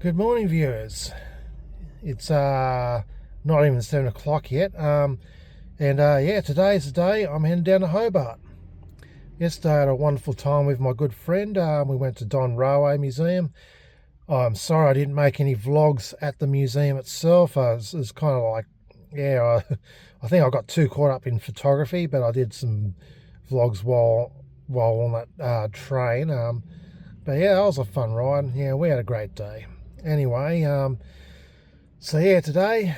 Good morning, viewers. It's not even 7 o'clock yet. Yeah, today's the day I'm heading down to Hobart. Yesterday I had a wonderful time with my good friend. We went to Don Railway Museum. I'm sorry I didn't make any vlogs at the museum itself. It was kind of like, yeah, I think I got too caught up in photography, but I did some vlogs while on that train. But yeah, that was a fun ride. Yeah, we had a great day. Anyway, so yeah, today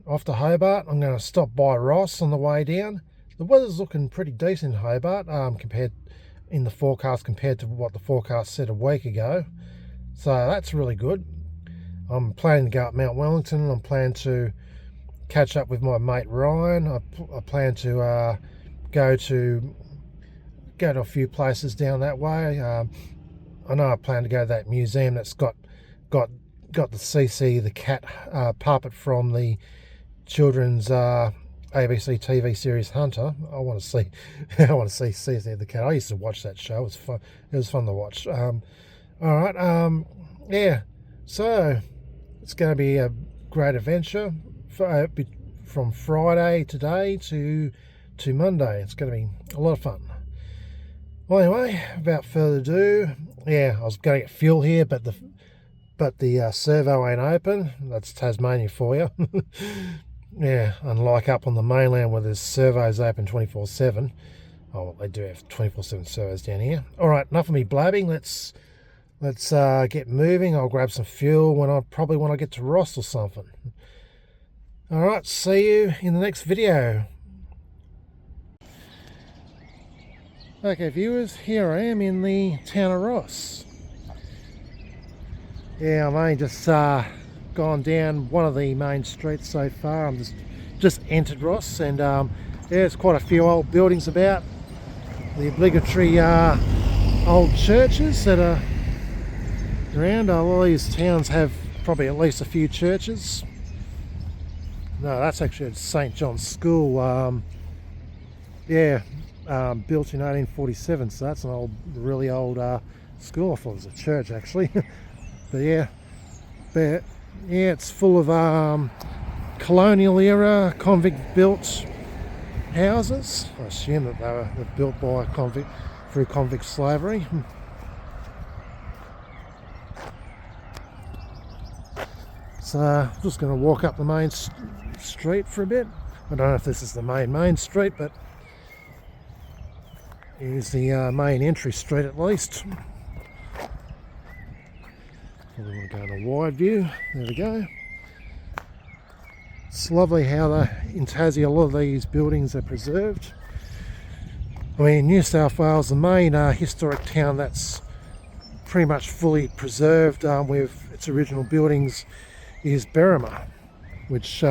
off to Hobart. I'm going to stop by Ross on the way down. The weather's looking pretty decent in Hobart, compared to what the forecast said a week ago. So that's really good. I'm planning to go up Mount Wellington. I'm planning to catch up with my mate Ryan. I plan to go to a few places down that way. I know I plan to go to that museum that's got the CC the cat puppet from the children's ABC TV series Hunter. I want to see CC the cat. I used to watch that show. It was fun. It was fun to watch. All right. Yeah. So it's going to be a great adventure from Friday today to Monday. It's going to be a lot of fun. Well, anyway, without further ado, yeah, I was going to get fuel here, but the servo ain't open. That's Tasmania for you. Yeah, unlike up on the mainland where there's servos open 24/7. Oh, well, they do have 24/7 servos down here. All right, enough of me blabbing. Let's get moving. I'll grab some fuel when I get to Ross or something. All right, see you in the next video. Okay, viewers, here I am in the town of Ross. Yeah, I've only just gone down one of the main streets so far. I'm just entered Ross, and yeah, there's quite a few old buildings about. The obligatory old churches that are around. All these towns have probably at least a few churches. No, that's actually St. John's School. Yeah. Built in 1847, so that's an really old school. I thought it was a church actually. but yeah, it's full of colonial era convict built houses. I assume that they were built by through convict slavery. So I'm just going to walk up the main street for a bit. I don't know if this is the main street, but here's the main entry street at least. We want to go in a wide view. There we go. It's lovely how in Tassie a lot of these buildings are preserved. I mean, New South Wales, the main historic town that's pretty much fully preserved with its original buildings is Berrima, which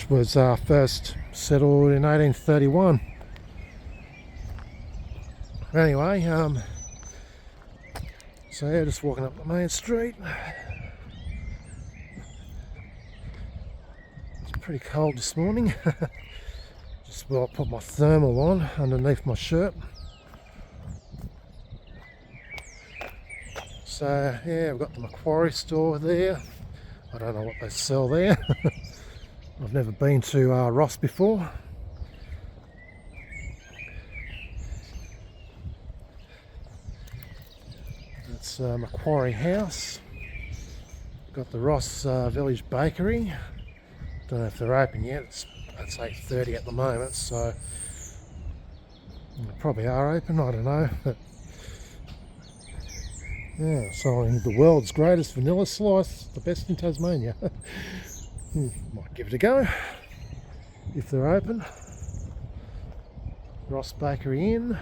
was first settled in 1831. Anyway, so yeah, just walking up the main street. It's pretty cold this morning. Just well, I put my thermal on underneath my shirt. So yeah, I've got the Macquarie store there. I don't know what they sell there. I've never been to Ross before. That's Macquarie House. Got the Ross Village Bakery. Don't know if they're open yet. It's 8:30 at the moment, so they probably are open. I don't know. But yeah, selling the world's greatest vanilla slice, the best in Tasmania. Might give it a go if they're open. Ross Bakery Inn.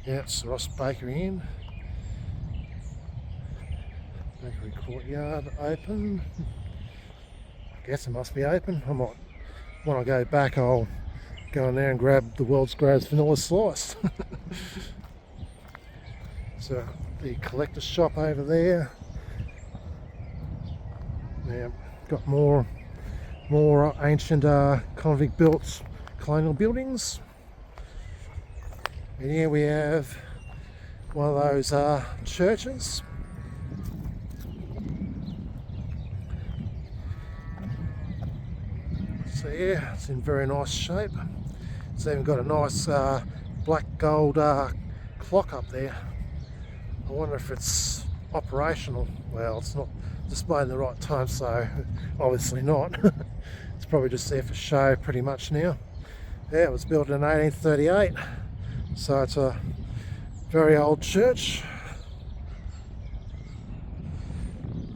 Yeah, it's Ross Bakery Inn. Bakery Courtyard open. I guess it must be open. I might, when I go back, I'll go in there and grab the world's greatest vanilla slice. So the collector's shop over there. Yeah, got more ancient convict built colonial buildings. And here we have one of those churches. So yeah, it's in very nice shape. It's even got a nice black gold clock up there. I wonder if it's operational. Well, it's not displaying the right time, so obviously not. It's probably just there for show pretty much now. Yeah, it was built in 1838, so it's a very old church.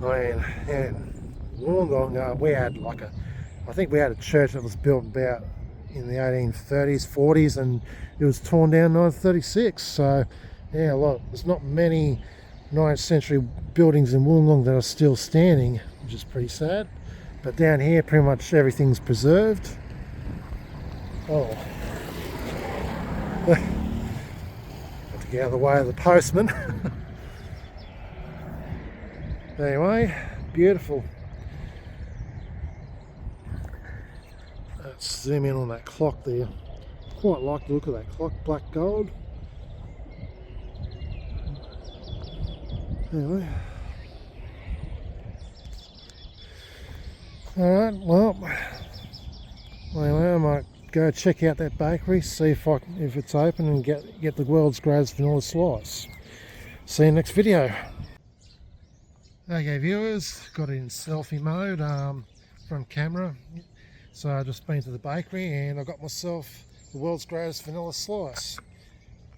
I mean, yeah, Wollongong, we had I think we had a church that was built about in the 1830s, 40s, and it was torn down in 1936. So, yeah, there's not many 19th century buildings in Wollongong that are still standing, which is pretty sad. But down here, pretty much everything's preserved. Oh. Have to get out of the way of the postman. Anyway, beautiful. Let's zoom in on that clock there. Quite like the look of that clock, black gold. Anyway. Alright, well, anyway, I might go check out that bakery, see if it's open, and get the world's greatest vanilla slice. See you next video. Okay viewers, got it in selfie mode from camera. So I just been to the bakery and I got myself the world's greatest vanilla slice.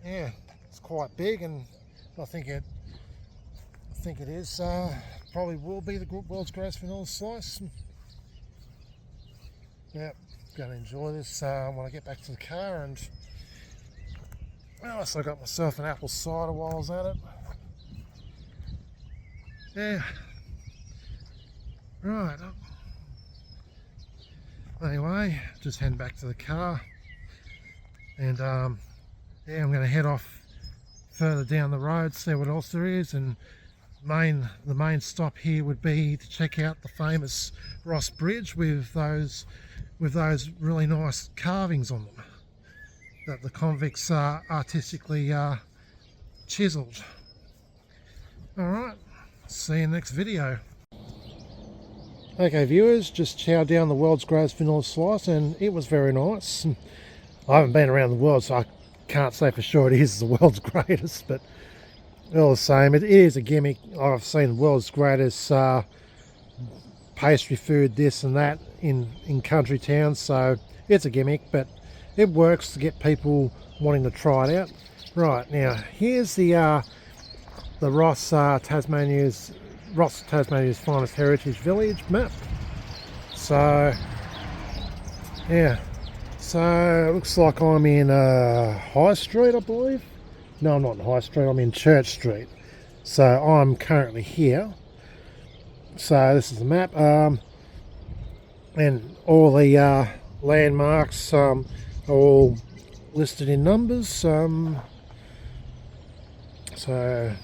Yeah, it's quite big, and I think it is probably will be the world's greatest vanilla slice. Yeah, going to enjoy this when I get back to the car. And so I got myself an apple cider while I was at it. Yeah, right. Anyway, just heading back to the car, and yeah, I'm going to head off further down the road, see what else there is. And the main stop here would be to check out the famous Ross Bridge with those really nice carvings on them that the convicts artistically chiseled. Alright, see you next video. Okay viewers, just chowed down the world's greatest vanilla slice, and it was very nice. I haven't been around the world, so I can't say for sure it is the world's greatest, but all the same, it is a gimmick. I've seen the world's greatest pastry food, this and that, in country towns, so it's a gimmick, but it works to get people wanting to try it out. Right, now here's the Ross Tasmania's finest heritage village map. So yeah, so it looks like I'm in High Street, I believe. No, I'm not in High Street, I'm in Church Street. So I'm currently here. So this is the map, and all the landmarks are all listed in numbers. So I'm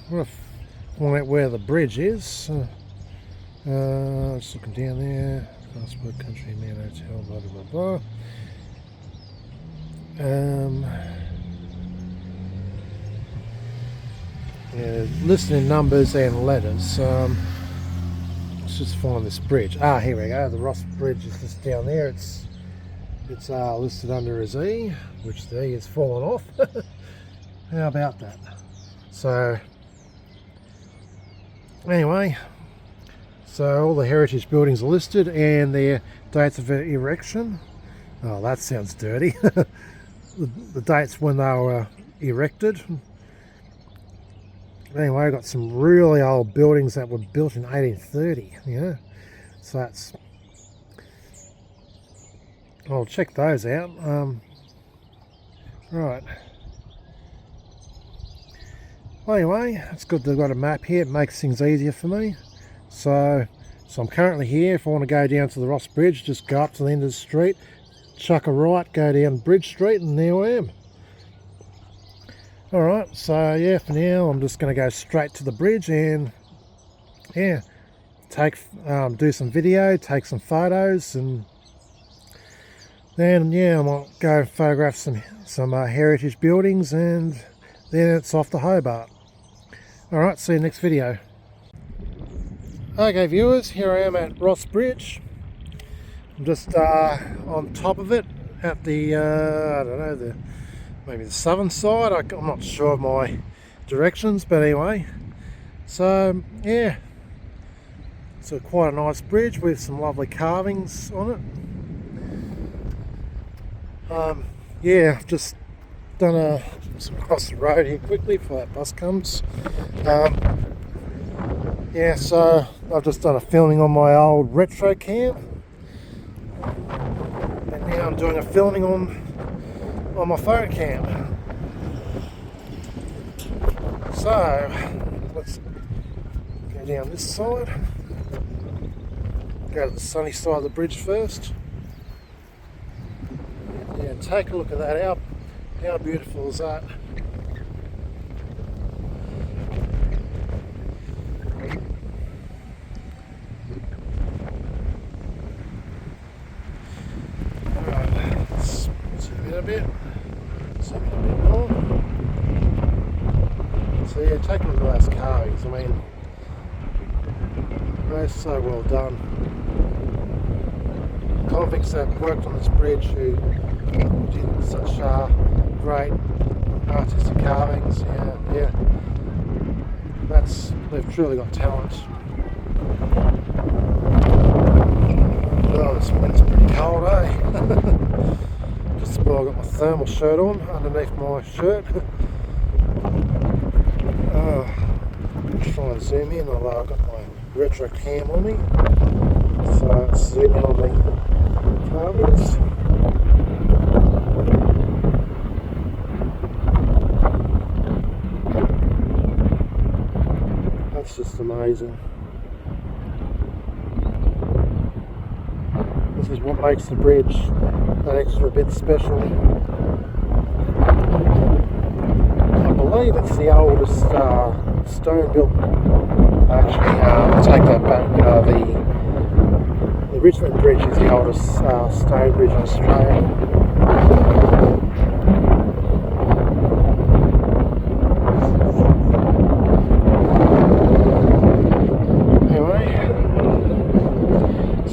going to find out where the bridge is. Just looking down there. Passport, country, man, hotel, blah blah blah. Yeah, listed in numbers and letters. Let's just find this bridge. Here we go. The Ross Bridge is just down there. It's listed under a Z, which the E has fallen off. How about that? So anyway, so all the heritage buildings are listed and their dates of erection. Oh, that sounds dirty. the dates when they were erected. Anyway, I've got some really old buildings that were built in 1830, you know, so that's, I'll check those out. Right. Well, anyway, it's good they've got a map here. It makes things easier for me. So I'm currently here. If I want to go down to the Ross Bridge, just go up to the end of the street, chuck a right, go down Bridge Street, and there I am. Alright, so yeah, for now I'm just going to go straight to the bridge and yeah, do some video, take some photos, and Then yeah, I might go and photograph some heritage buildings, and then it's off to Hobart. Alright, see you next video. Okay viewers, here I am at Ross Bridge. I'm just on top of it at the, I don't know, maybe the southern side. I'm not sure of my directions, but anyway. So yeah, it's quite a nice bridge with some lovely carvings on it. Yeah, I've just done some across the road here quickly before that bus comes. Yeah, so I've just done a filming on my old retro cam, and now I'm doing a filming on my phone cam. So let's go down this side, go to the sunny side of the bridge first. Yeah, take a look at that. How beautiful is that? Alright, let's zoom in a bit. Zoom in a bit more. So yeah, take a look at those carvings. I mean, they're so well done. Convicts that worked on this bridge who did such great artistic carvings. Yeah, they've truly got talent. Oh, this wind's pretty cold, eh? Just about got my thermal shirt on underneath my shirt. I'm trying to zoom in, although I've got my retro cam on me. So let's zoom in on the carvings. That's just amazing. This is what makes the bridge that extra bit special. I believe it's the oldest stone built. Actually, I'll take that back. The Richmond Bridge is the oldest stone bridge in Australia.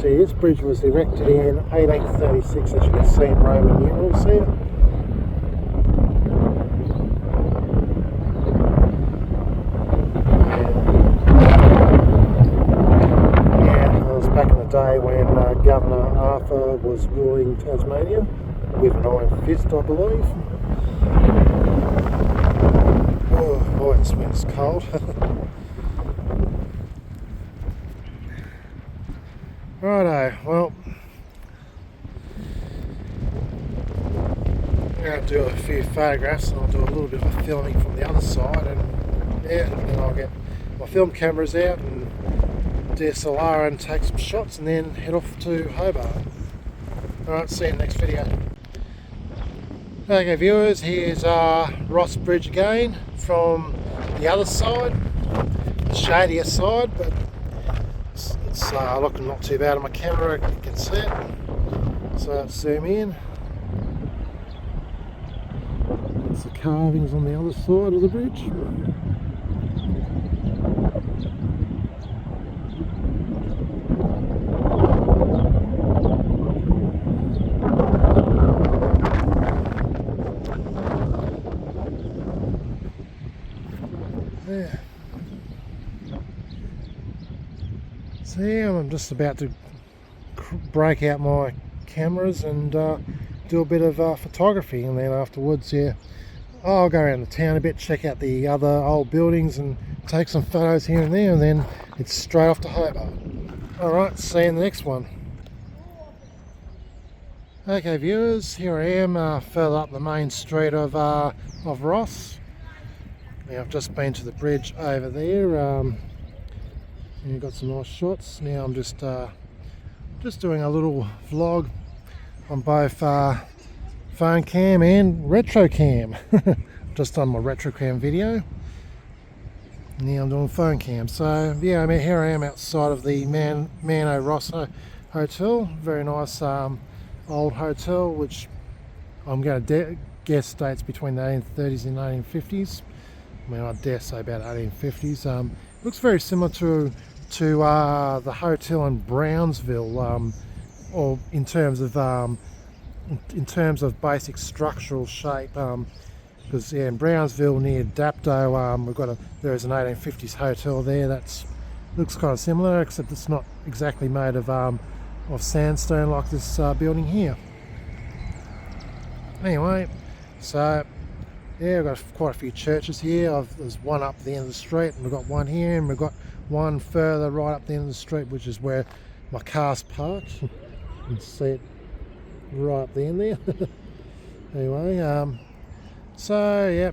This bridge was erected in 1836, as you can see in Roman numerals here. Yeah, that was back in the day when Governor Arthur was ruling Tasmania with an iron fist, I believe. Oh boy, this wind's cold. Righto, well, I'm going to do a few photographs and I'll do a little bit of filming from the other side, and yeah, then I'll get my film cameras out and DSLR and take some shots and then head off to Hobart. Alright, see you in the next video. Okay viewers, here's Ross Bridge again from the other side, the shadier side, but it's looking not too bad on my camera, you can see it. So let's zoom in. That's the carvings on the other side of the bridge. Yeah. So yeah, I'm just about to break out my cameras and do a bit of photography, and then afterwards, yeah, I'll go around the town a bit, check out the other old buildings and take some photos here and there, and then it's straight off to Hobart. Alright, see you in the next one. Okay viewers, here I am further up the main street of Ross. Now I've just been to the bridge over there. And you've got some nice shots. Now I'm just doing a little vlog on both phone cam and retro cam. Just done my retro cam video. Now I'm doing phone cam. So yeah, I mean, here I am outside of the Mano Rosso Hotel. Very nice old hotel, which I'm going to guess dates between the 1830s and 1850s. I mean, I dare say about 1850s. Looks very similar to the hotel in Brownsville, or in terms of basic structural shape. Because in Brownsville near Dapto, there's an 1850s hotel there that's looks kind of similar, except it's not exactly made of sandstone like this building here. Anyway, so yeah, we've got quite a few churches here. There's one up the end of the street, and we've got one here, and we've got one further right up the end of the street, which is where my car's parked. You can see it right up the end there. Anyway, so yeah,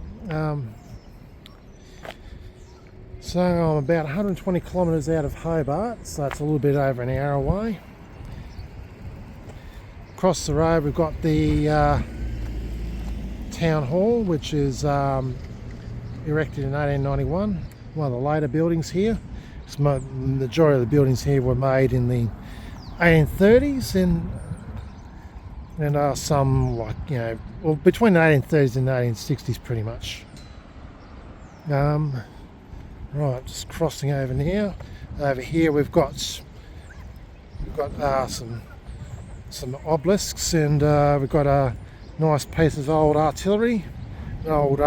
so I'm about 120 kilometres out of Hobart, so it's a little bit over an hour away. Across the road we've got the Town Hall, which is erected in 1891, one of the later buildings here. The majority of the buildings here were made in the 1830s, and some, like, you know, well, between the 1830s and the 1860s pretty much. Right, just crossing over now. Over here we've got some obelisks, and we've got a nice piece of old artillery, an old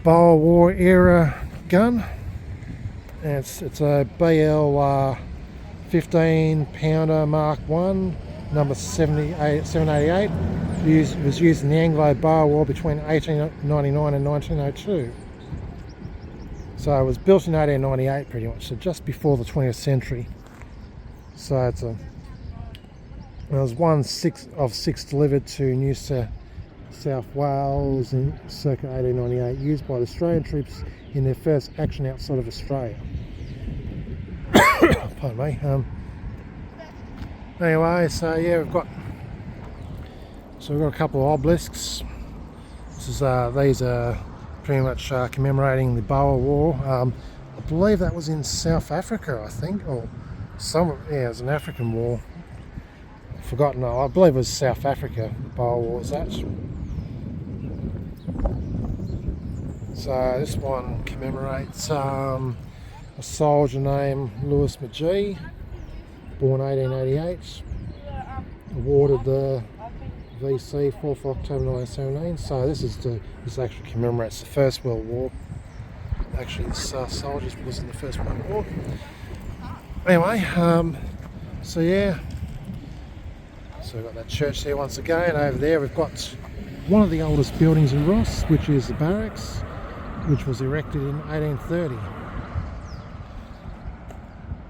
Boer War era gun, and it's a BL 15 pounder Mark 1, number 788. It was used in the Anglo-Boer War between 1899 and 1902. So it was built in 1898 pretty much, so just before the 20th century. So there was one of six delivered to New South Wales in circa 1898, used by the Australian troops in their first action outside of Australia. Pardon me. Anyway, so yeah, we've got a couple of obelisks. These are pretty much commemorating the Boer War. I believe that was in South Africa, I think, or it was an African war. I've forgotten. I believe it was South Africa. The Boer War was that. So this one commemorates a soldier named Louis McGee, born 1888, awarded the VC 4th October 1917. So this actually commemorates the First World War. Actually, this soldier was in the First World War. Anyway, so yeah, so we've got that church there once again. Over there we've got one of the oldest buildings in Ross, which is the barracks, which was erected in 1830.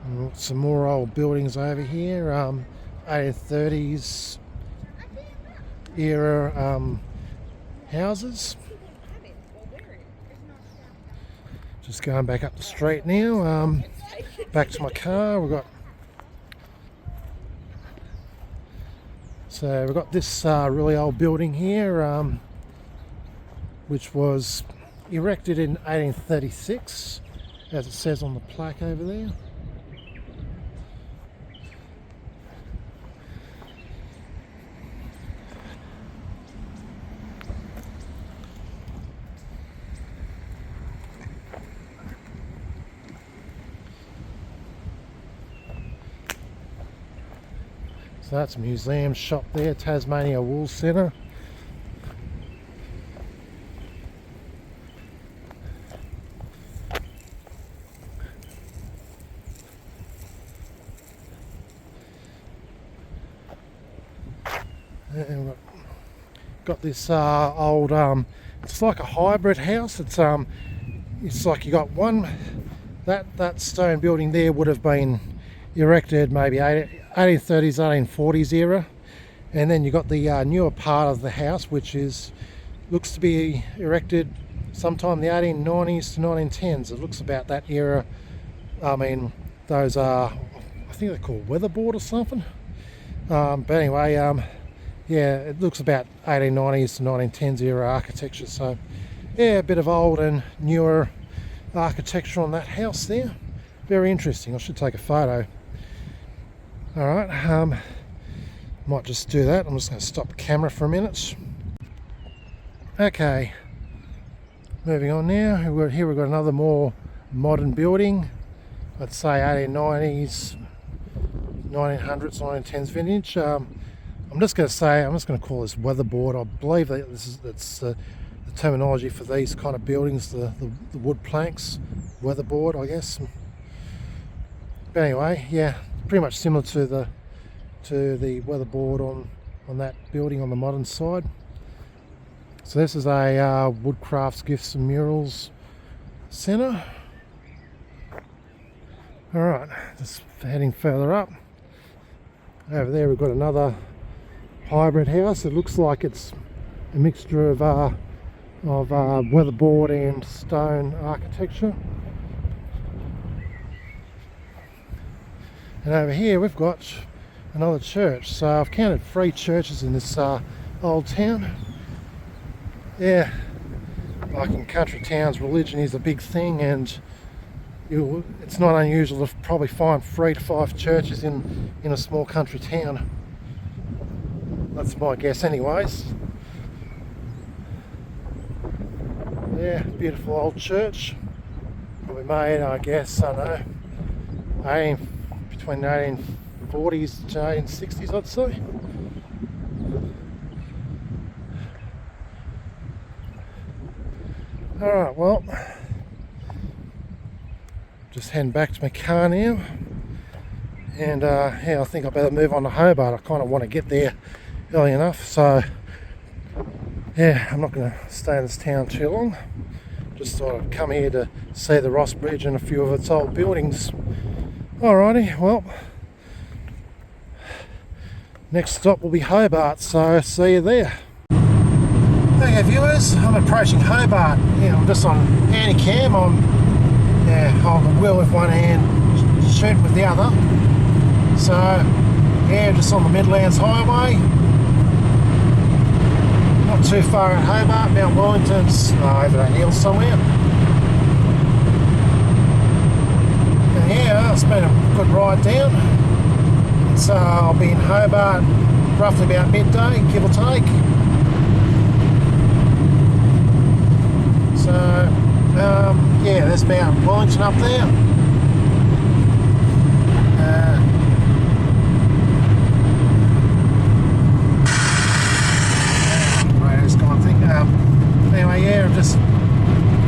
And some more old buildings over here, 1830s era houses. Just going back up the street now, back to my car. We've got this really old building here, which was erected in 1836, as it says on the plaque over there. So that's a museum shop there, Tasmania Wool Centre. And we've got this old, it's like a hybrid house. It's like you got one, that stone building there would have been erected maybe 1830s, 1840s era, and then you got the newer part of the house, which looks to be erected sometime in the 1890s to 1910s. It looks about that era. I mean, those are, I think they're called weatherboard or something. But anyway, yeah, it looks about 1890s to 1910s era architecture. So yeah, a bit of old and newer architecture on that house there. Very interesting. I should take a photo. All right, Might just do that. I'm just going to stop the camera for a minute. Okay, moving on now. We've got another more modern building. I'd say 1890s, 1900s, 1910s vintage. I'm just going to call this weatherboard. I believe that that's the terminology for these kind of buildings, the wood planks, weatherboard, I guess. But anyway, yeah, pretty much similar to the weatherboard on that building on the modern side. So this is a Woodcrafts Gifts and Murals Centre. Alright, just heading further up. Over there we've got another hybrid house. It looks like it's a mixture of weatherboard and stone architecture. And over here we've got another church. So I've counted 3 churches in this old town. Yeah, like in country towns, religion is a big thing, and it's not unusual to probably find 3 to 5 churches in a small country town. That's my guess anyways. Yeah, beautiful old church. Probably made, I guess, I don't know, between the 1840s to 1860s, I'd say. Alright, well, just heading back to my car now, and yeah, I think I better move on to Hobart. I kind of want to get there early enough, so yeah, I'm not going to stay in this town too long. Just thought I'd come here to see the Ross Bridge and a few of its old buildings. Alrighty, well, next stop will be Hobart, so see you there. Okay viewers, I'm approaching Hobart. Yeah, I'm just on handy cam. I'm holding the wheel with one hand, shooting with the other. So yeah, just on the Midlands Highway. Not too far at Hobart, Mount Wellington's over that hill somewhere. And yeah, it's been a good ride down. So I'll be in Hobart roughly about midday, give or take. So, yeah, there's Mount Wellington up there. Radio's gone, I think. Anyway, yeah, I'm just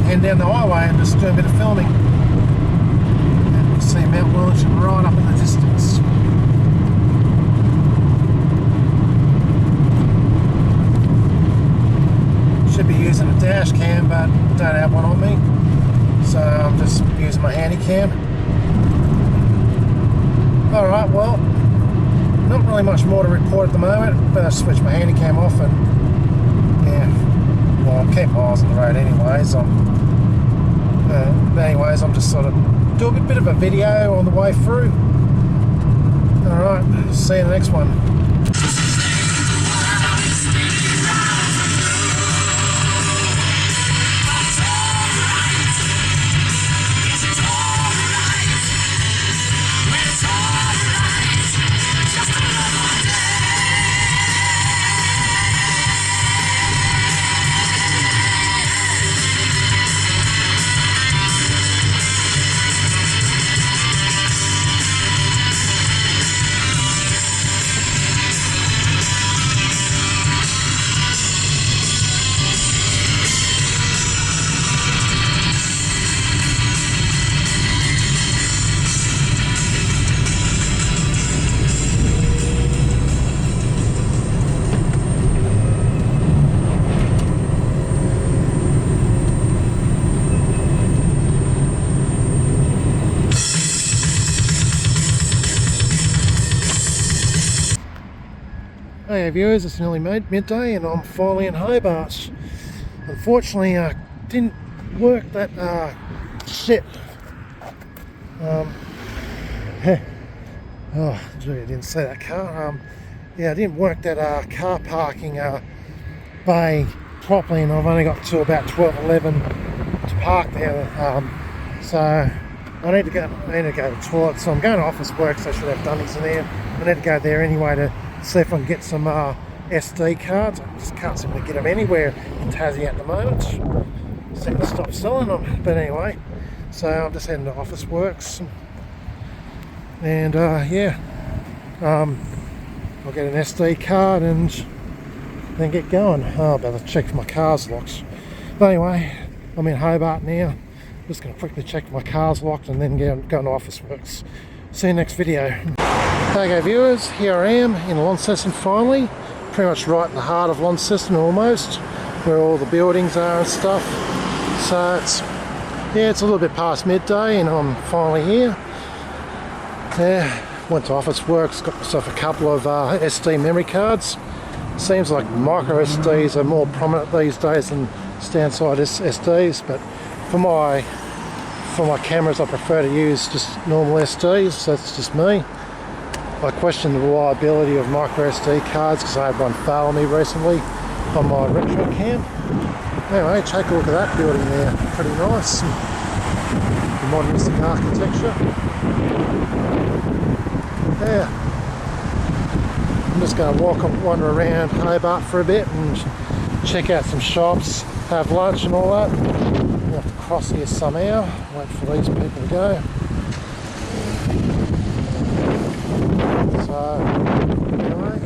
heading down the highway and just doing a bit of filming. And we'll see Mount Wellington right up in the distance. Should be using a dash cam, but don't have one on me, so I'm just using my handy cam. Alright, well, not really much more to report at the moment. Better switch my handy cam off and yeah, well, I'll keep my eyes on the road anyways. I'm just sort of doing a bit of a video on the way through. Alright, see you in the next one. Hey viewers, it's nearly midday and I'm finally in Hobart. Unfortunately, I didn't work that shit. Oh, gee, I didn't see that car. Yeah, I didn't work that car parking bay properly, and I've only got to about 12:11 to park there. So I need to go to the toilet. So I'm going to office work, so I should have dummies in there. I need to go there anyway to see if I can get some SD cards. I just can't seem to get them anywhere in Tassie at the moment. Seem to stop selling them. But anyway, so I'm just heading to Officeworks, and yeah, I'll get an SD card and then get going. Oh, better check if my car's locked. But anyway, I'm in Hobart now. Just going to quickly check if my car's locked and then go to Officeworks. See you next video. Okay viewers, here I am in Launceston finally. Pretty much right in the heart of Launceston almost, where all the buildings are and stuff. So it's a little bit past midday and I'm finally here. Yeah, went to Officeworks, got myself a couple of SD memory cards. Seems like micro SDs are more prominent these days than stand-side SDs, but for my cameras I prefer to use just normal SDs, so that's just me. I question the reliability of micro SD cards because I had one fail me recently on my retro cam. Anyway, take a look at that building there, pretty nice. The modernistic architecture. Yeah. I'm just going to wander around Hobart for a bit and check out some shops, have lunch and all that. I'm have to cross here somehow, wait for these people to go. So, anyway,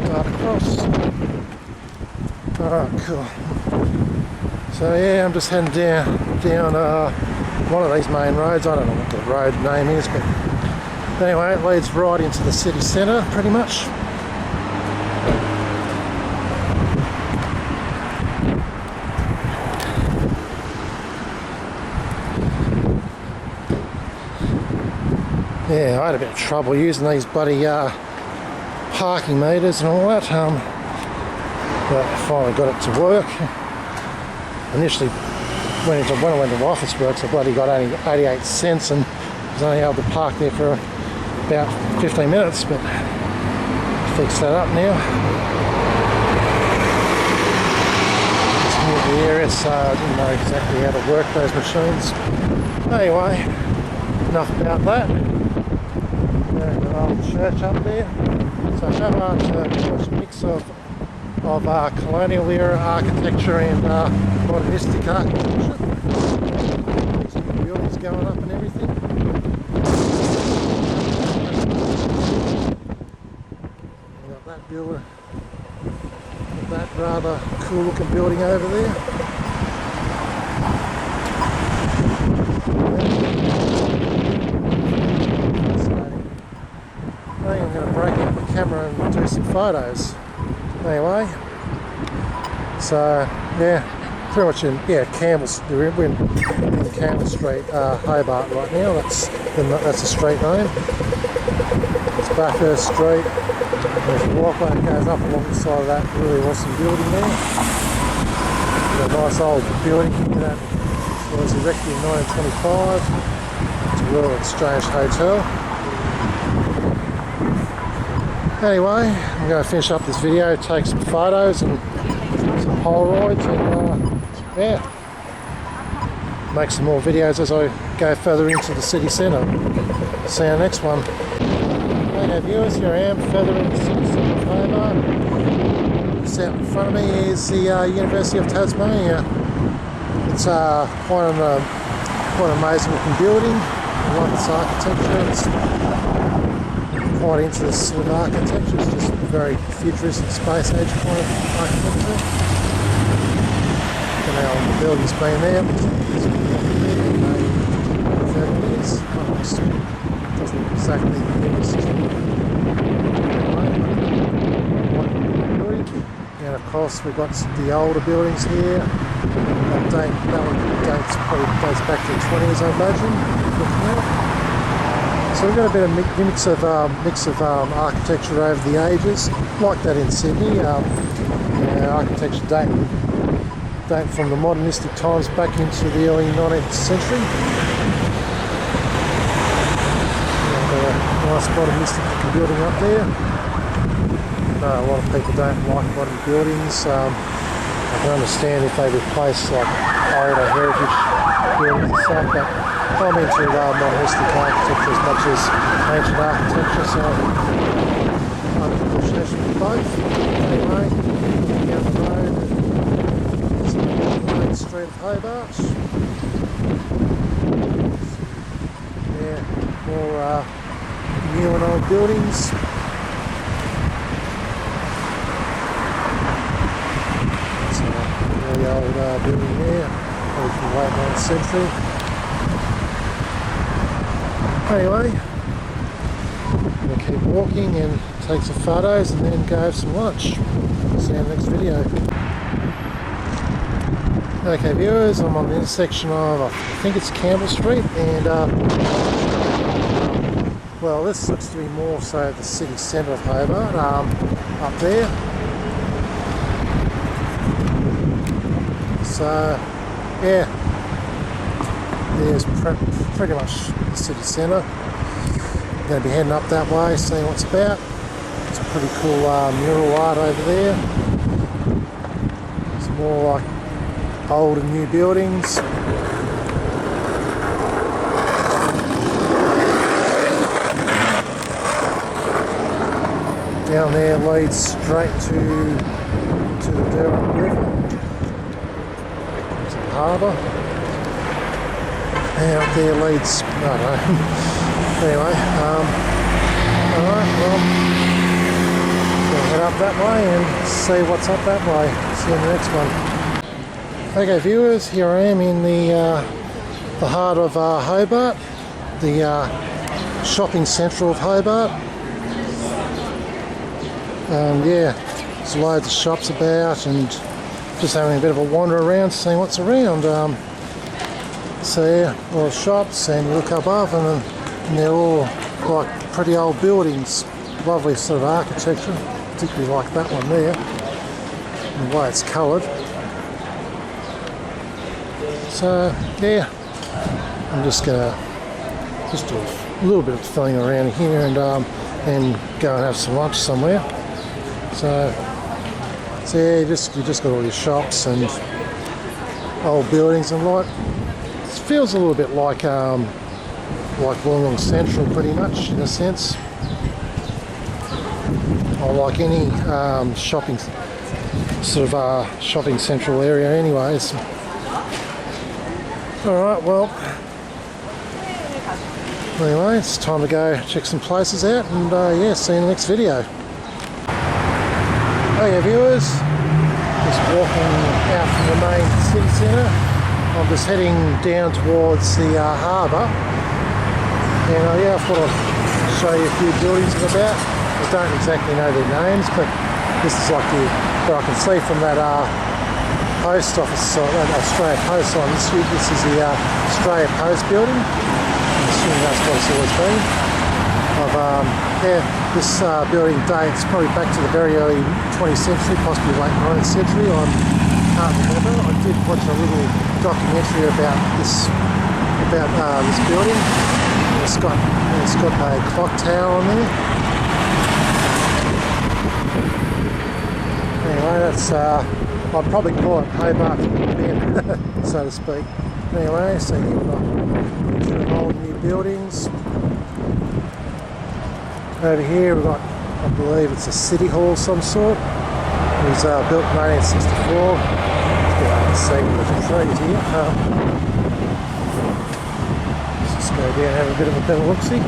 start across. Alright, cool. So yeah, I'm just heading down one of these main roads. I don't know what the road name is, but anyway, it leads right into the city centre, pretty much. Yeah, I had a bit of trouble using these bloody parking meters and all that, but I finally got it to work. Initially, when I went to Officeworks, I bloody got only 88 cents and was only able to park there for about 15 minutes, but I fixed that up now. Just moved the area, so I didn't know exactly how to work those machines. Anyway, enough about that. There's an old church up there. So Hobart Church is a mix of colonial era architecture and modernistic architecture. Some buildings going up and everything. We've got that builder, that rather cool looking building over there. I think I'm going to break out my camera and do some photos. Anyway, so yeah, pretty much in Campbell's. We're in Campbell Street, Hobart right now. That's the street name. It's Bathurst Street. There's a walkway that goes up along the side of that really awesome building there. Got a nice old building that was erected in 1925. It's a Royal Exchange Hotel. Anyway, I'm going to finish up this video, take some photos and some Polaroids, and yeah, make some more videos as I go further into the city centre. See you next one. Okay viewers, here I am further into the city centre of Hobart. Just out in front of me is the University of Tasmania. It's quite an amazing looking building. I like its architecture. It's quite into this sort of architecture. It's just very futuristic, space age kind of architecture. Don't know how long the building's been there. It's been 30 years. Doesn't look exactly and of course we've got the older buildings here. That one probably dates back to the 20s, I imagine. Looking at it. So we've got a bit of mix of architecture over the ages, like that in Sydney. Architecture dating from the modernistic times back into the early 19th century. And a nice modernistic looking building up there. A lot of people don't like modern buildings. I can understand if they replace like older heritage buildings and stuff, but I'm into modernistic architecture as much as ancient architecture, so I'm an appreciation for both. Anyway, down the road is the main street of Hobart. Yeah, more new and old buildings. So, really old building there, probably from the late 19th century. Anyway, I'm going to keep walking and take some photos and then go have some lunch. See you in the next video. Okay viewers, I'm on the intersection of, I think it's Campbell Street, and well, this looks to be more so the city centre of Hobart, up there. So, yeah, there's pretty much the city centre. I'm going to be heading up that way, seeing what's about. It's a pretty cool mural art over there. It's more like old and new buildings. Down there leads straight to the Derwent River, to the harbour. And up there leads, I don't know. Anyway, alright, well, we'll head up that way and see what's up that way. See you in the next one. Okay viewers, here I am in the heart of Hobart, the shopping centre of Hobart. Yeah, there's loads of shops about and just having a bit of a wander around, seeing what's around. So yeah, all the shops, and you look above and they're all like pretty old buildings. Lovely sort of architecture, particularly like that one there, and the way it's coloured. So yeah, I'm just gonna do a little bit of filling around here and go and have some lunch somewhere. So yeah, you just got all your shops and old buildings and like. It feels a little bit like Wollongong Central, pretty much in a sense, or like any shopping sort of shopping central area. Anyways, all right. Well, anyway, it's time to go check some places out, and yeah, see you in the next video. Okay viewers, just walking out from the main city centre. I'm just heading down towards the harbour, and yeah, I thought I'd show you a few buildings about. I don't exactly know their names, but this is like what I can see from that post office, that Australia Post sign. This is the Australia Post building. I'm assuming that's what it's always been. Yeah, this building dates probably back to the very early 20th century, possibly late 19th century. I can't remember. I did watch a little documentary about this building. It's got a clock tower on there. Anyway, that's I'd probably call it Hobart Ben, so to speak. Anyway, so you've got old new buildings. Over here we've got, I believe it's a city hall of some sort. It was built in 1964. Let's get out and see what the trees here. Let's just go down and have a bit of a better look-see.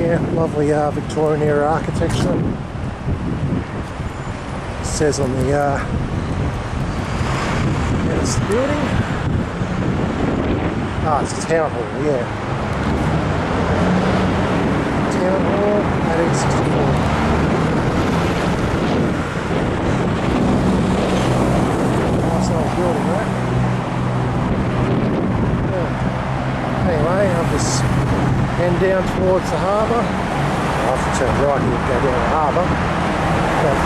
Yeah, lovely Victorian era architecture. It says on the it's the building. It's the town hall, yeah. Town hall, 1864. Building, right? Yeah. Anyway, I'm just heading down towards the harbour. I'll have to turn right here and go down the harbour. But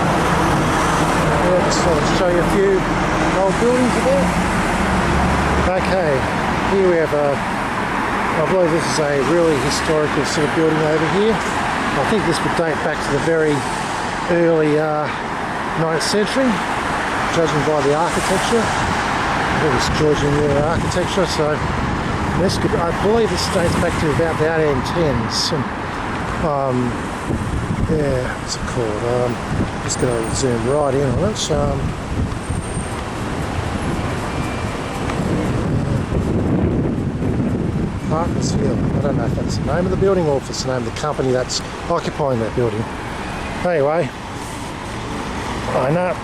yeah, just want to show you a few old buildings again. Okay, here we have I believe this is a really historical sort of building over here. I think this would date back to the very early 19th century. Judging by the architecture. this Georgian era architecture. So this could, I believe this dates back to about the 1810s. Yeah, what's it called? Just going to zoom right in on it. Partners Hill. I don't know if that's the name of the building or if it's the name of the company that's occupying that building. Anyway, I know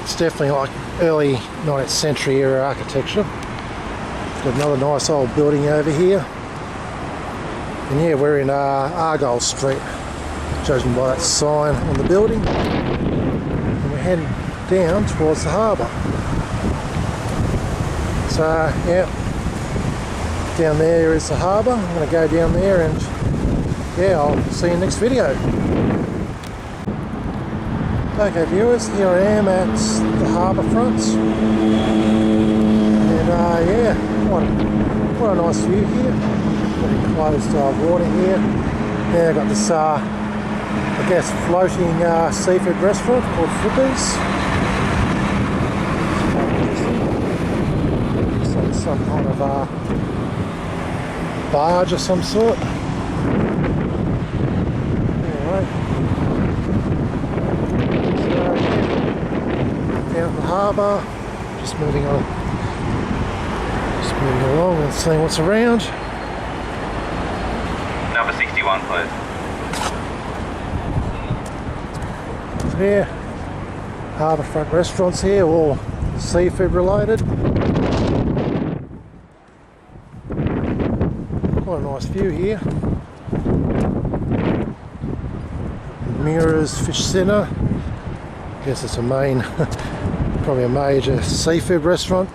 it's definitely like early 19th century era architecture. Got another nice old building over here. And yeah, we're in Argyle Street, judging by that sign on the building. And we're heading down towards the harbour. So yeah, down there is the harbour. I'm going to go down there and yeah, I'll see you next video. Okay viewers, here I am at the harbour front. And yeah, what a nice view here. Got enclosed water here. Yeah, I've got this, I guess, floating seafood restaurant called Flippers. Some kind of barge of some sort. Anyway, so down the harbour, just moving on, just moving along and seeing what's around. Number 61, please. So yeah, harbour front restaurants here, all seafood related. Quite a nice view here. Mirrors Fish Centre. I guess it's a main, probably a major seafood restaurant.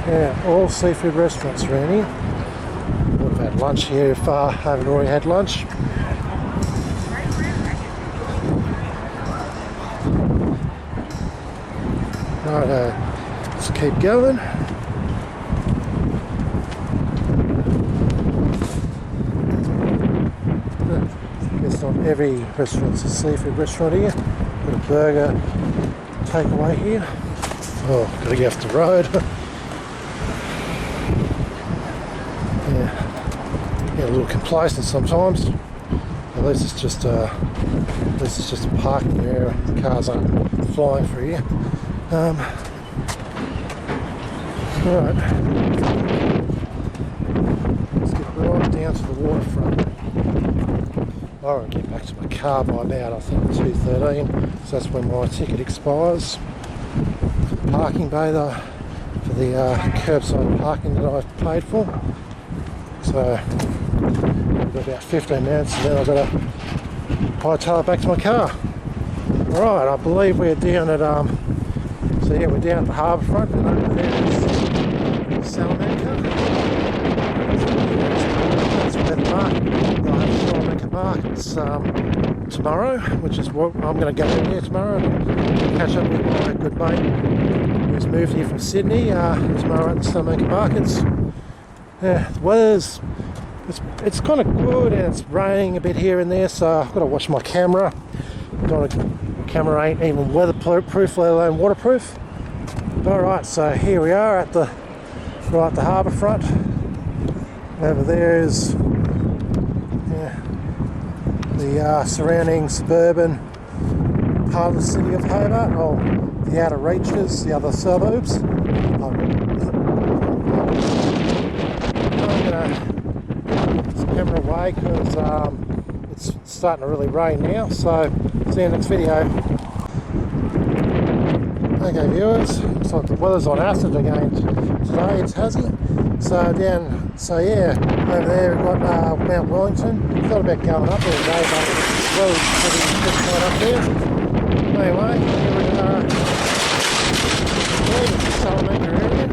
Yeah, all seafood restaurants around here. Would have had lunch here if I haven't already had lunch. Right, let's keep going. Not every restaurant's a seafood restaurant here. Got a burger takeaway here. Oh, gotta get off the road. Yeah, get a little complacent sometimes. At least it's just a parking area. The cars aren't flying through here. Right, let's get right down to the waterfront. I'll get back to my car by about, I think, 2:13, so that's when my ticket expires. Parking bay there for the curbside parking that I've paid for. So I've got about 15 minutes and then I've got to hightail it back to my car. Alright, I believe we're down at, so yeah, we're down at the harbour front and over there is Salamanca. That's where the market's tomorrow, which is what I'm going to go in here tomorrow and catch up with my good mate who's moved here from Sydney tomorrow at the Tasmania markets. Yeah, the weather's it's kind of good and it's raining a bit here and there, so I've got to watch my camera. My camera ain't even weatherproof, let alone waterproof. Alright, so here we are at the harbour front. Over there is the surrounding suburban part of the city of Hobart, or the outer reaches, the other suburbs. I'm going to put this camera away because it's starting to really rain now, so see you in the next video. Okay viewers, looks like the weather's on acid again today, it's hazy. So yeah, over there we've got Mount Wellington. Thought about going up there today, but the weather's pretty good right up there. Anyway, here we are. Yeah, it's the Salamanca area.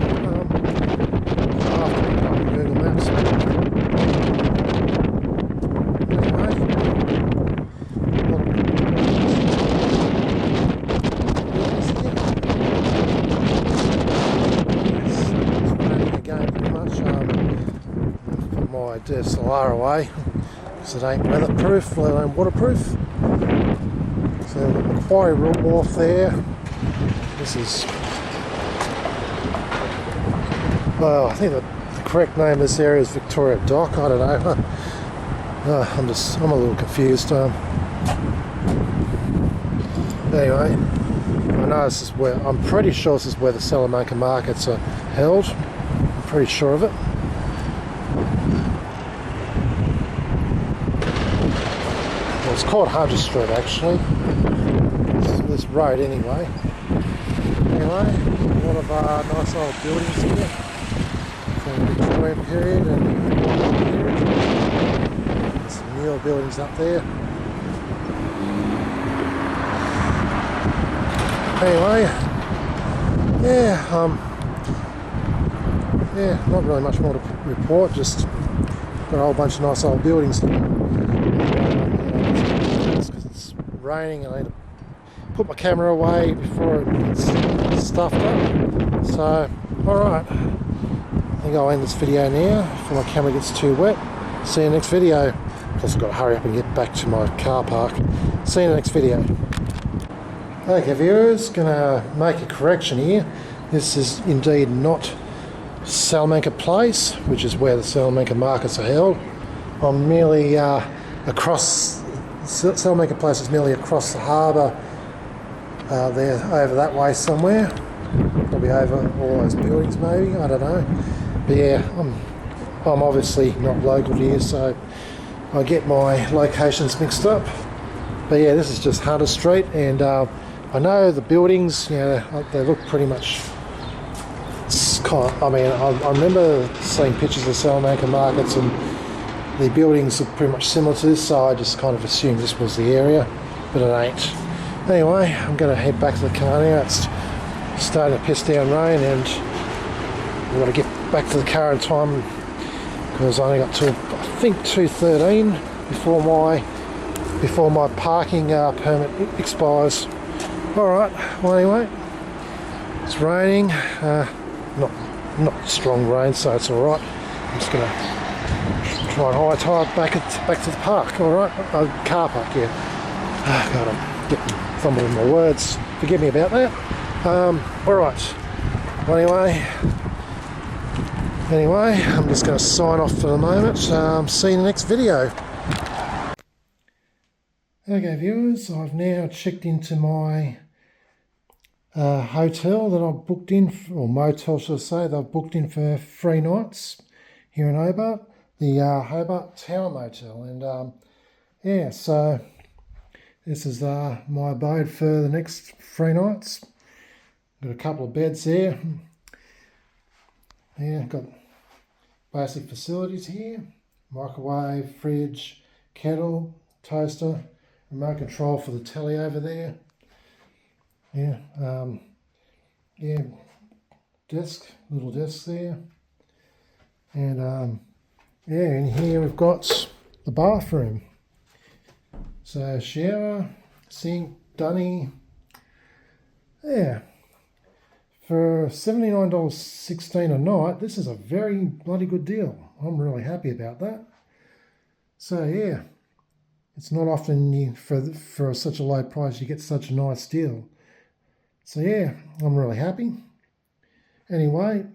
I'll have to look up on Google Maps. My DSLR away because it ain't weatherproof, let alone waterproof. So we've got Macquarie Wharf there, This is, well, I think the correct name of this area is Victoria Dock. I don't know. I'm a little confused. Anyway, I know this is where, I'm pretty sure this is where the Salamanca markets are held. I'm pretty sure of it. Well, it's called Hunter Street actually. This road anyway. Anyway, a lot of nice old buildings here from the Victorian period and modern period. Some newer buildings up there. Anyway, yeah, not really much more to report, just got a whole bunch of nice old buildings here. Because it's raining and I need to put my camera away before it gets stuffed up. So, alright, I think I'll end this video now before my camera gets too wet. See you in the next video. Plus I've got to hurry up and get back to my car park. See you in the next video. Okay viewers, gonna make a correction here. This is indeed not Salamanca Place, which is where the Salamanca markets are held. I'm merely across, Salamanca Place is merely across the harbour there, over that way somewhere. Probably over all those buildings maybe, I don't know. But yeah, I'm obviously not local here, so I get my locations mixed up. But yeah, this is just Hunter Street, and I know the buildings, you know, they look pretty much I mean, I remember seeing pictures of Salamanca markets and the buildings look pretty much similar to this, so I just kind of assumed this was the area, but it ain't. Anyway, I'm going to head back to the car now. It's starting to piss down rain and I've got to get back to the car in time because I only got till I think 2:13 before my parking permit expires. Alright, well anyway, it's raining, not strong rain, so it's alright. I'm just going to try and high tide back to the park, alright? Car park, yeah. God, I'm getting fumbled in my words. Forgive me about that. Alright, well anyway, I'm just going to sign off for the moment. See you in the next video. Okay viewers, I've now checked into my hotel that I've booked in, or motel should I say, that I've booked in for 3 nights here in Hobart, the Hobart Tower Motel, and yeah, so this is my abode for the next 3 nights. Got a couple of beds there. Yeah, got basic facilities here, microwave, fridge, kettle, toaster, remote control for the telly over there. Yeah, yeah, little desk there. And yeah, in here we've got the bathroom. So shower, sink, dunny. Yeah, for $79.16 a night, this is a very bloody good deal. I'm really happy about that. So yeah, it's not often for such a low price you get such a nice deal. So yeah, I'm really happy. Anyway,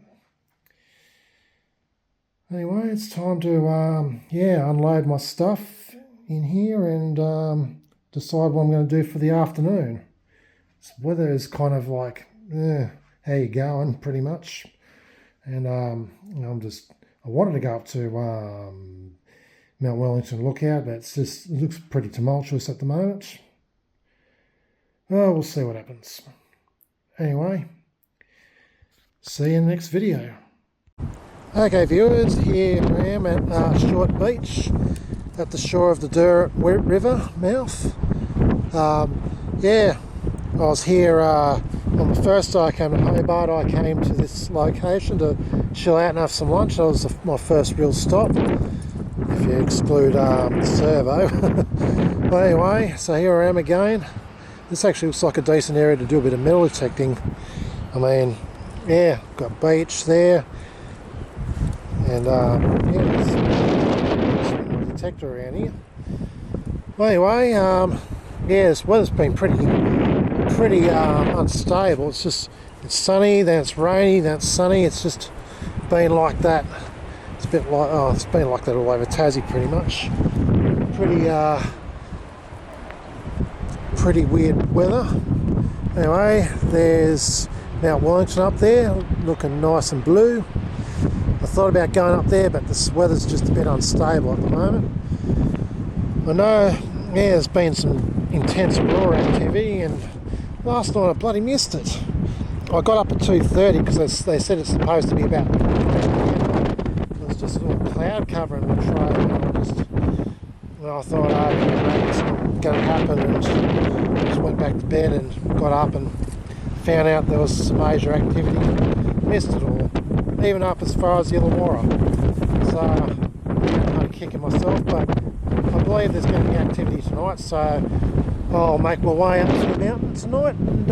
it's time to unload my stuff in here and decide what I'm going to do for the afternoon. The weather is kind of like, how you going, pretty much. And I wanted to go up to Mount Wellington Lookout, but it looks pretty tumultuous at the moment. Well, we'll see what happens. Anyway, see you in the next video. Okay viewers, here I am at Short Beach at the shore of the Durr River mouth. Yeah, I was here on the first day I came to Hobart. I came to this location to chill out and have some lunch. That was my first real stop, if you exclude the servo. But anyway, so here I am again. This actually looks like a decent area to do a bit of metal detecting. I mean, yeah, got beach there, and yeah, there's a detector around here. Well, anyway, yeah, this weather's been pretty pretty unstable. It's sunny, then it's rainy, then it's sunny. It's just been like that. It's a bit like, it's been like that all over Tassie pretty much. Pretty weird weather. Anyway, there's Mount Wellington up there, looking nice and blue. I thought about going up there, but this weather's just a bit unstable at the moment. I know, yeah, there's been some intense aurora activity, and last night I bloody missed it. I got up at 2:30 because they said it's supposed to be about 10. It was just a little cloud covering the trail, and I thought, oh, maybe it's not going to happen, and just went back to bed and got up and found out there was some major activity. Missed it all, even up as far as the Illawarra. So I'm kind of kicking myself, but I believe there's going to be activity tonight, so I'll make my way up to the mountain tonight and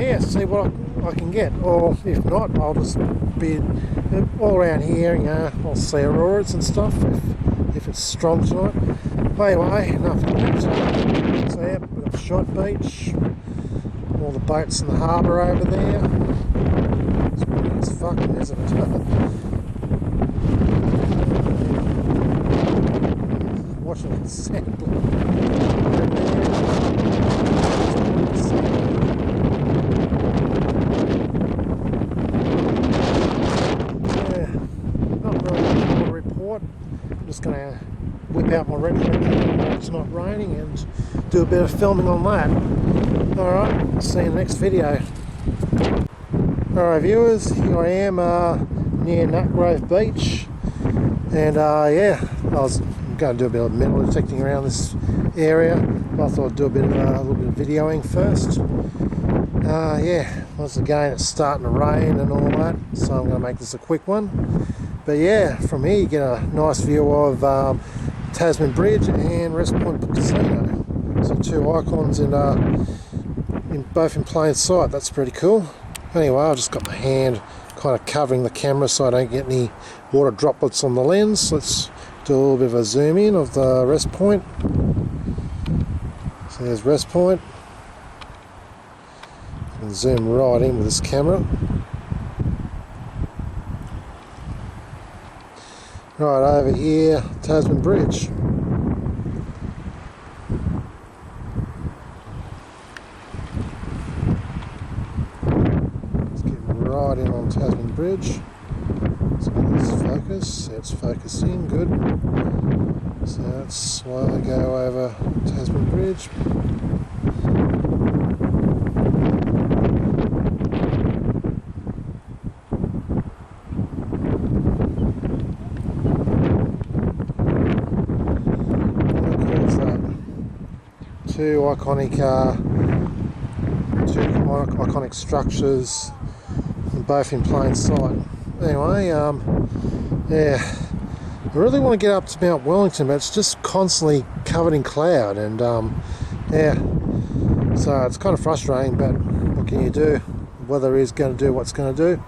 yeah, see what I can get. Or if not, I'll just be all around here, you know, I'll see auroras and stuff if it's strong tonight. Anyway, enough of that. So yeah, we've got Shot Beach, all the boats in the harbour over there. It's pretty as fucking, isn't it? Watching the sand not really much to report. I'm just going to whip out my retro camera while it's not raining and do a bit of filming on that. Alright, see you in the next video. Alright viewers, here I am near Nutgrove Beach, and yeah, I was going to do a bit of metal detecting around this area, but I thought I'd do a little bit of videoing first. Yeah, once again it's starting to rain and all that, so I'm going to make this a quick one. But yeah, from here you get a nice view of Tasman Bridge and Rest Point Casino. So two icons both in plain sight. That's pretty cool. Anyway, I've just got my hand kind of covering the camera so I don't get any water droplets on the lens. Let's do a little bit of a zoom in of the Rest Point. So there's Rest Point. And zoom right in with this camera. Right over here, Tasman Bridge. Let's get right in on Tasman Bridge. So let's focus. It's focusing, good. So let's slowly go over Tasman Bridge. Two iconic structures, both in plain sight. Anyway, yeah, I really want to get up to Mount Wellington, but it's just constantly covered in cloud, and yeah, so it's kind of frustrating. But what can you do? The weather is going to do what's going to do.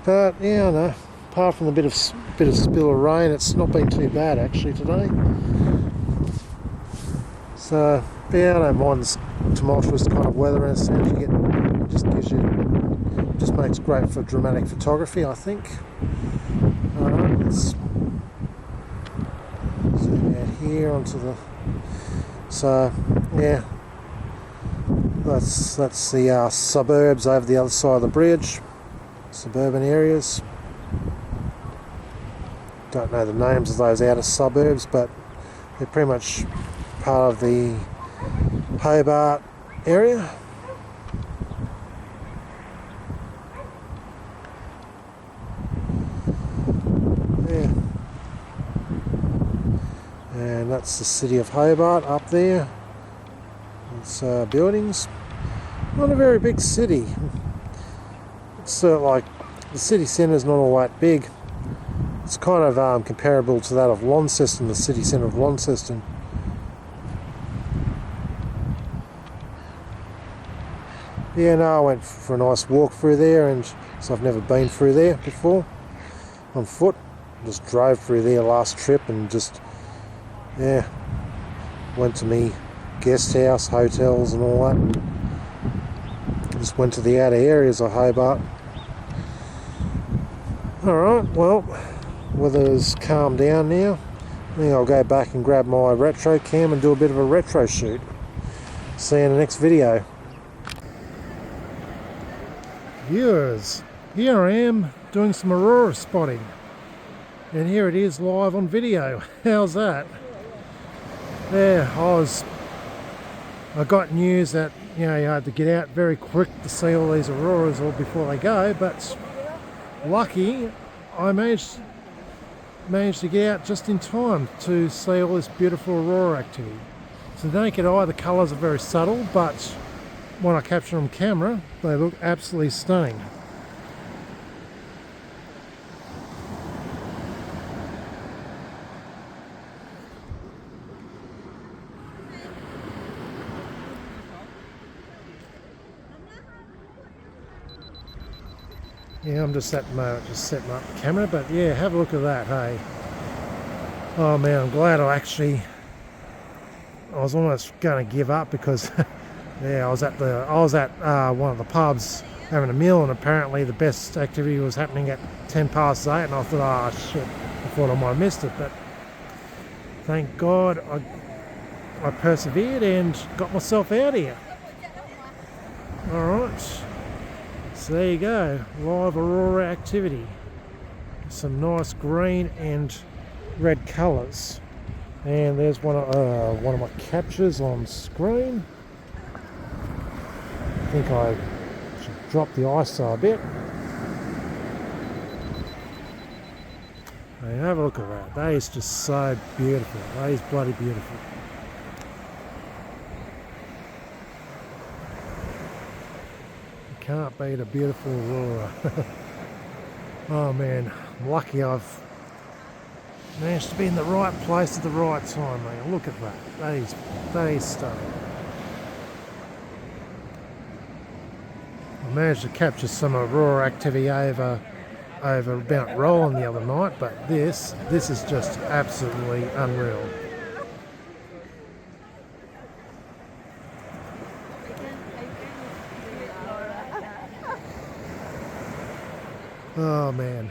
But yeah, no. Apart from the bit of spill of rain, it's not been too bad actually today. So yeah, I don't mind this tumultuous kind of weather in a sense. It just makes great for dramatic photography, I think. Alright, let's zoom out here onto the. So yeah, that's the suburbs over the other side of the bridge, suburban areas. Don't know the names of those outer suburbs, but they're pretty much part of the Hobart area. Yeah. And that's the city of Hobart up there. It's buildings. Not a very big city. It's like the city centre is not all that big. It's kind of comparable to that of Launceston, the city centre of Launceston. Yeah, no, I went for a nice walk through there, and so I've never been through there before on foot. Just drove through there last trip and just, yeah, went to me guest house, hotels and all that, and Just went to the outer areas of Hobart. Alright, well, weather's calmed down now. I think I'll go back and grab my retro cam and do a bit of a retro shoot. See you in the next video. Viewers, here I am doing some aurora spotting. And here it is live on video. How's that? Yeah, I got news that, you know, you had to get out very quick to see all these auroras all before they go, but lucky I managed to get out just in time to see all this beautiful aurora activity. So the naked eye, the colours are very subtle, but when I capture them on camera, they look absolutely stunning. Yeah, I'm just at the moment just setting up the camera, but yeah, have a look at that, hey. Oh man, I'm glad I was almost going to give up because yeah, I was at one of the pubs having a meal, and apparently the best activity was happening at 8:10, and I thought, oh shit, I thought I might have missed it, but thank God I persevered and got myself out here. Alright. So there you go, live aurora activity. Some nice green and red colours. And there's one of my captures on screen. I think I should drop the ISO a bit. Hey, have a look at that. That is just so beautiful. That is bloody beautiful. Can't beat a beautiful aurora. Oh man, I'm lucky I've managed to be in the right place at the right time, man. Look at that. That is stunning. I managed to capture some aurora activity over Mount Roland the other night, but this is just absolutely unreal. Oh man.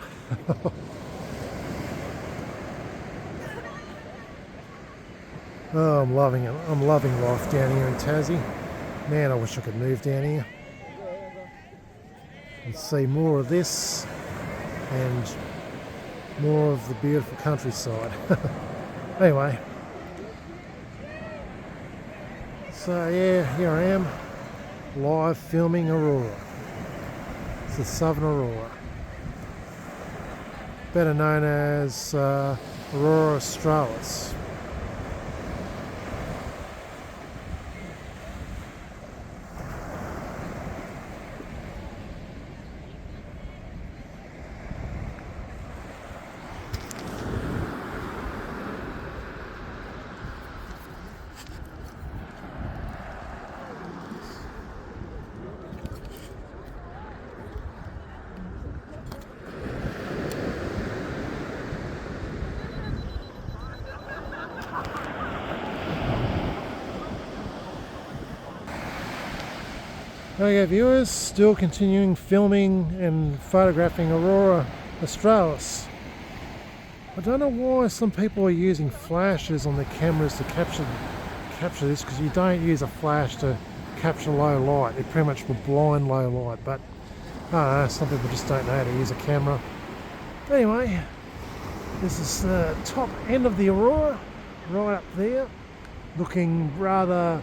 Oh, I'm loving it. I'm loving life down here in Tassie. Man, I wish I could move down here and see more of this and more of the beautiful countryside. Anyway, so yeah, here I am, live filming aurora. It's the Southern Aurora, better known as Aurora Australis. Okay viewers, still continuing filming and photographing Aurora Australis. I don't know why some people are using flashes on their cameras to capture this, because you don't use a flash to capture low light. It pretty much will blind low light, but I don't know, some people just don't know how to use a camera. Anyway, this is the top end of the Aurora, right up there, looking rather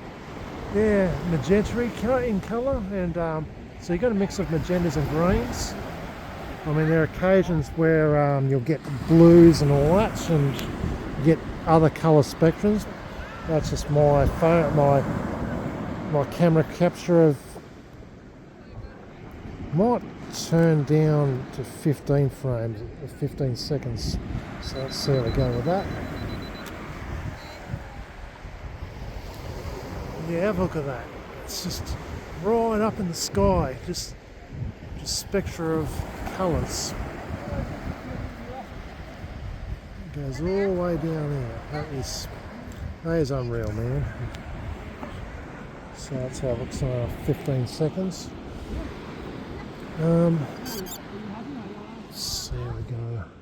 magenta in colour, and so you've got a mix of magentas and greens. I mean, there are occasions where you'll get blues and all that, and you get other colour spectrums. That's just my camera capture of. Might turn down to 15 frames, 15 seconds. So let's see how we go with that. Yeah, have a look at that. It's just right up in the sky, just spectra of colours. It goes all the way down there. That is unreal, man. So that's how it looks in 15 seconds. Let's see, how we go.